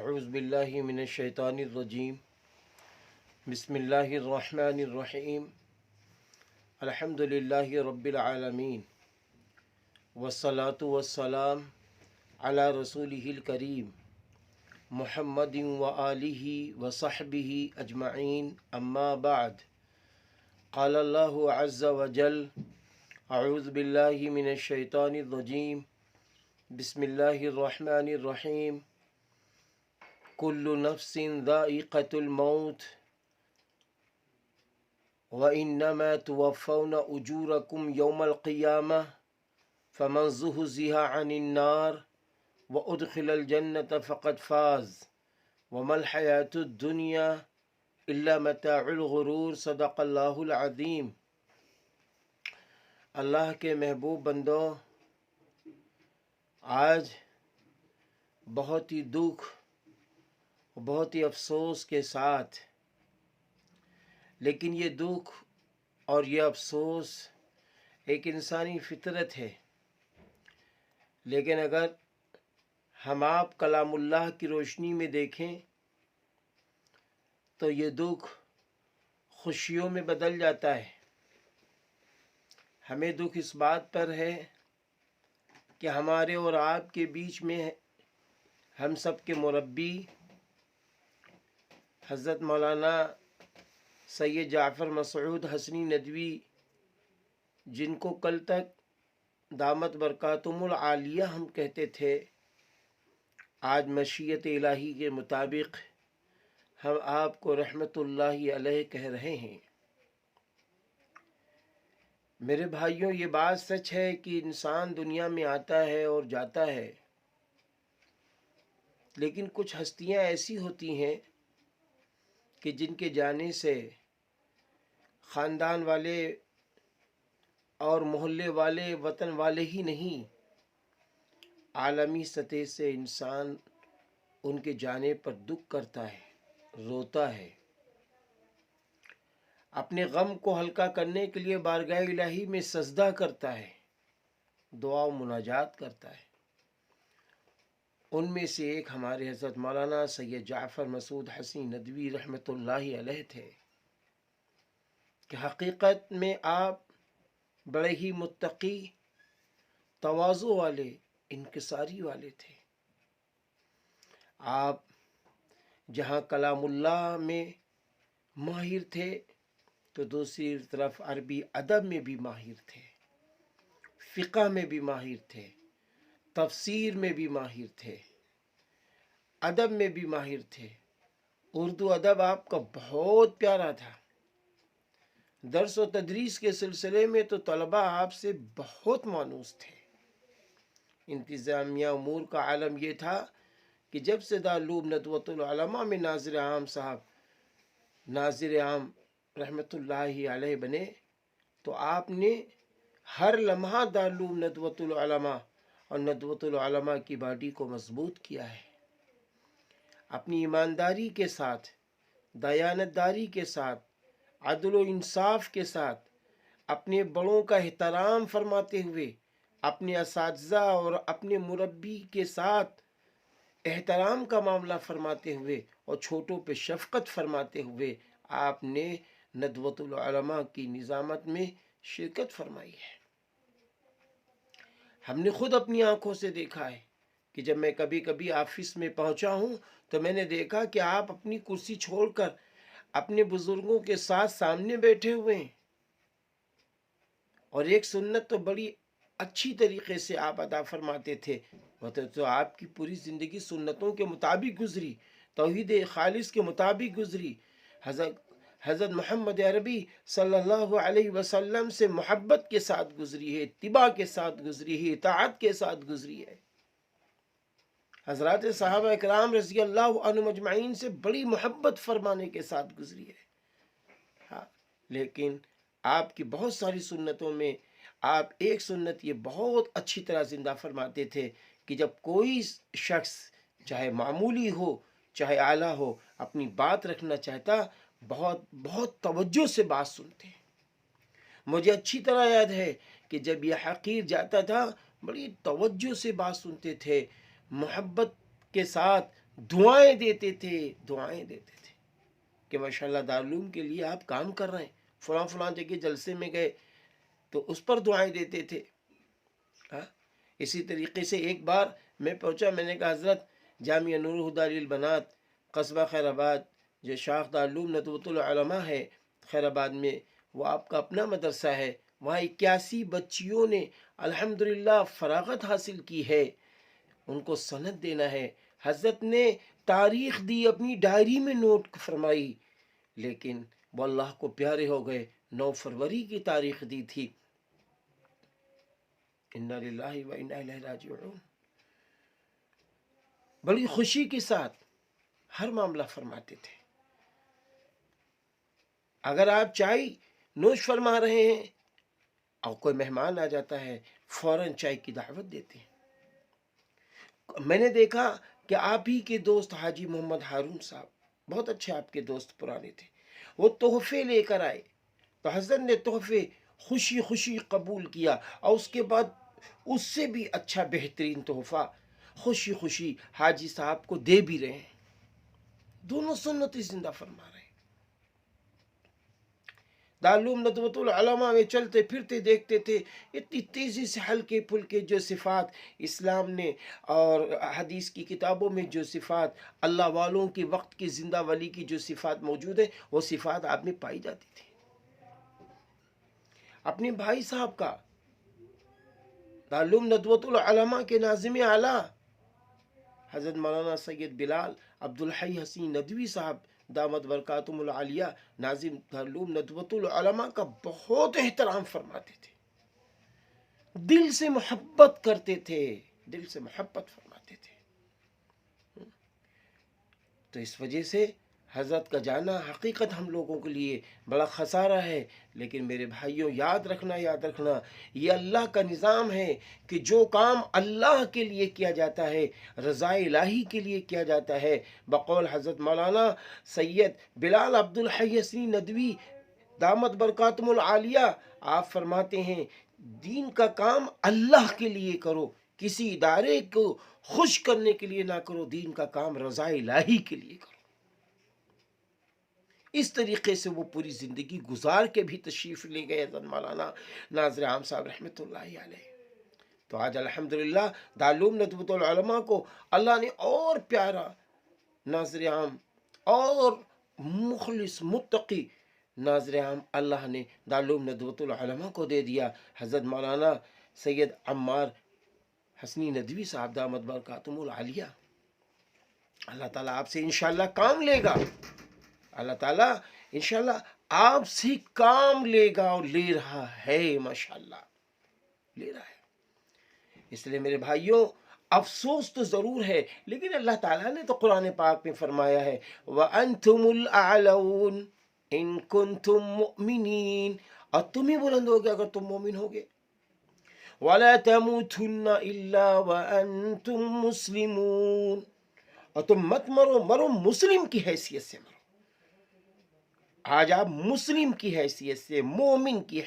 اعوذ باللہ من الشیطان الرجیم بسم اللہ الرحمن الرحیم الحمد للہ رب العالمین والصلاة والسلام علی رسولہ الکریم محمد وآلہ وصحبہ اجمعین اما بعد قال اللہ عز وجل اعوذ باللہ من الشیطان الرجیم بسم اللہ الرحمن الرحیم کل نفس ذائقۃ الموت وإنما توفون أجوركم يوم القيامة فمن زحزح عن النار وأدخل الجنة فقد فاز وما الحياة الدنيا إلا متاع الغرور صدق اللہ العظیم۔ اللہ کے محبوب بندوں، آج بہت ہی دکھ، بہت ہی افسوس کے ساتھ، لیکن یہ دکھ اور یہ افسوس ایک انسانی فطرت ہے، لیکن اگر ہم آپ کلام اللہ کی روشنی میں دیکھیں تو یہ دکھ خوشیوں میں بدل جاتا ہے۔ ہمیں دکھ اس بات پر ہے کہ ہمارے اور آپ کے بیچ میں ہم سب کے مربی حضرت مولانا سید جعفر مسعود حسنی ندوی، جن کو کل تک دامت برکاتہم العالیہ ہم کہتے تھے، آج مشیت الہی کے مطابق ہم آپ کو رحمت اللہ علیہ کہہ رہے ہیں۔ میرے بھائیوں، یہ بات سچ ہے کہ انسان دنیا میں آتا ہے اور جاتا ہے، لیکن کچھ ہستیاں ایسی ہوتی ہیں کہ جن کے جانے سے خاندان والے اور محلے والے، وطن والے ہی نہیں، عالمی سطح سے انسان ان کے جانے پر دکھ کرتا ہے، روتا ہے، اپنے غم کو ہلکا کرنے کے لیے بارگاہ الہی میں سجدہ کرتا ہے، دعا و مناجات کرتا ہے۔ ان میں سے ایک ہمارے حضرت مولانا سید جعفر مسعود حسنی ندوی رحمۃ اللہ علیہ تھے کہ حقیقت میں آپ بڑے ہی متقی، تواضع والے، انکساری والے تھے۔ آپ جہاں کلام اللہ میں ماہر تھے تو دوسری طرف عربی ادب میں بھی ماہر تھے، فقہ میں بھی ماہر تھے، تفسیر میں بھی ماہر تھے، ادب میں بھی ماہر تھے۔ اردو ادب آپ کا بہت پیارا تھا۔ درس و تدریس کے سلسلے میں تو طلباء آپ سے بہت مانوس تھے۔ انتظامیہ امور کا عالم یہ تھا کہ جب سے دارالعلوم ندوۃ العلماء میں ناظر عام صاحب ناظر عام رحمۃ اللہ علیہ بنے تو آپ نے ہر لمحہ دارالعلوم ندوۃ العلماء اور ندوۃ العلماء کی باڈی کو مضبوط کیا ہے۔ اپنی ایمانداری کے ساتھ، دیانتداری کے ساتھ، عدل و انصاف کے ساتھ، اپنے بڑوں کا احترام فرماتے ہوئے، اپنے اساتذہ اور اپنے مربی کے ساتھ احترام کا معاملہ فرماتے ہوئے اور چھوٹوں پہ شفقت فرماتے ہوئے آپ نے ندوۃ العلماء کی نظامت میں شرکت فرمائی ہے۔ ہم نے خود اپنی آنکھوں سے دیکھا ہے کہ جب میں کبھی کبھی آفس میں پہنچا ہوں تو میں نے دیکھا کہ آپ اپنی کرسی چھوڑ کر اپنے بزرگوں کے ساتھ سامنے بیٹھے ہوئے ہیں، اور ایک سنت تو بڑی اچھی طریقے سے آپ ادا فرماتے تھے، وہ تو آپ کی پوری زندگی سنتوں کے مطابق گزری، توحید خالص کے مطابق گزری، حضرت محمد عربی صلی اللہ علیہ وسلم سے محبت کے ساتھ گزری ہے، اتباع کے ساتھ گزری ہے، اطاعت کے ساتھ گزری ہے۔ حضرات صحابہ اکرام رضی اللہ عنہم اجمعین سے بڑی محبت فرمانے کے ساتھ گزری ہے۔ ہاں، لیکن آپ کی بہت ساری سنتوں میں آپ ایک سنت یہ بہت اچھی طرح زندہ فرماتے تھے کہ جب کوئی شخص چاہے معمولی ہو چاہے اعلیٰ ہو اپنی بات رکھنا چاہتا، بہت توجہ سے بات سنتے۔ مجھے اچھی طرح یاد ہے کہ جب یہ حقیر جاتا تھا بڑی توجہ سے بات سنتے تھے، محبت کے ساتھ دعائیں دیتے تھے کہ ماشاءاللہ دارالعلوم کے لیے آپ کام کر رہے ہیں، فلاں فلاں جگہ جلسے میں گئے تو اس پر دعائیں دیتے تھے. ہاں اسی طریقے سے ایک بار میں پہنچا، میں نے کہا حضرت جامعہ نور الہدی للبنات قصبہ خیر آباد جو شاخ دارالعلوم ندوۃ العلماء ہے خیر آباد میں، وہ آپ کا اپنا مدرسہ ہے، وہاں 81 بچیوں نے الحمدللہ فراغت حاصل کی ہے، ان کو سند دینا ہے. حضرت نے تاریخ دی، اپنی ڈائری میں نوٹ فرمائی، لیکن وہ اللہ کو پیارے ہو گئے. 9 فروری کی تاریخ دی تھی. انا للہ و انا الیہ راجعون. بڑی خوشی کے ساتھ ہر معاملہ فرماتے تھے. اگر آپ چائے نوش فرما رہے ہیں اور کوئی مہمان آ جاتا ہے فوراً چائے کی دعوت دیتے ہیں. میں نے دیکھا کہ آپ ہی کے دوست حاجی محمد ہارون صاحب بہت اچھے آپ کے دوست پرانے تھے، وہ تحفے لے کر آئے تو حضرت نے تحفے خوشی خوشی قبول کیا، اور اس کے بعد اس سے بھی اچھا بہترین تحفہ خوشی خوشی حاجی صاحب کو دے بھی رہے ہیں. دونوں سنتیں زندہ فرما رہے ہیں. دارالعلوم ندوۃ العلماء میں چلتے پھرتے دیکھتے تھے اتنی تیزی سے ہلکے پھلکے جو صفات اسلام نے اور حدیث کی کتابوں میں جو صفات اللہ والوں کے وقت کے زندہ ولی کی جو صفات موجود ہیں وہ صفات آپ میں پائی جاتی تھی. اپنے بھائی صاحب کا دارالعلوم ندوۃ العلماء کے ناظم اعلیٰ حضرت مولانا سید بلال عبدالحی حسین ندوی صاحب دامت برکاتہم العالیہ ناظم دارالعلوم ندوۃ العلماء کا بہت احترام فرماتے تھے، دل سے محبت کرتے تھے، دل سے محبت فرماتے تھے. تو اس وجہ سے حضرت کا جانا حقیقت ہم لوگوں کے لیے بڑا خسارہ ہے. لیکن میرے بھائیوں یاد رکھنا یہ اللہ کا نظام ہے کہ جو کام اللہ کے لیے کیا جاتا ہے، رضا الہی کے لیے کیا جاتا ہے. بقول حضرت مولانا سید بلال عبدالحی حسین ندوی دامت برکاتہم العالیہ آپ فرماتے ہیں دین کا کام اللہ کے لیے کرو، کسی ادارے کو خوش کرنے کے لیے نہ کرو، دین کا کام رضا الہی کے لیے کرو. اس طریقے سے وہ پوری زندگی گزار کے بھی تشریف لے گئے حضرت مولانا ناظر عام صاحب رحمۃ اللہ علیہ. تو آج الحمدللہ دارالعلوم ندوۃ العلماء کو اللہ نے اور پیارا ناظر عام اور مخلص متقی ناظر عام اللہ نے دارالعلوم ندوۃ العلماء کو دے دیا. حضرت مولانا سید عمار حسنی ندوی صاحب دامت برکاتہم العالیہ. اللہ تعالیٰ آپ سے انشاءاللہ کام لے گا، اللہ تعالیٰ انشاءاللہ آپ سے کام لے گا اور لے رہا ہے، ماشاءاللہ لے رہا ہے. اس لیے میرے بھائیوں افسوس تو ضرور ہے، لیکن اللہ تعالیٰ نے تو قرآن پاک میں فرمایا ہے وَأَنْتُمُ الْأَعْلَوْنَ إِن كُنْتُم مُؤْمِنِينَ، اور تم ہی بلند ہوگے اگر تم مومن ہوگے. وَلَا تَمُوتُنَّ إِلَّا وَأَنْتُم مُسْلِمُونَ، اور تم مت مرو مسلم کی حیثیت سے مرو. آج آپ مسلم کی حیثیت سے، مومن کی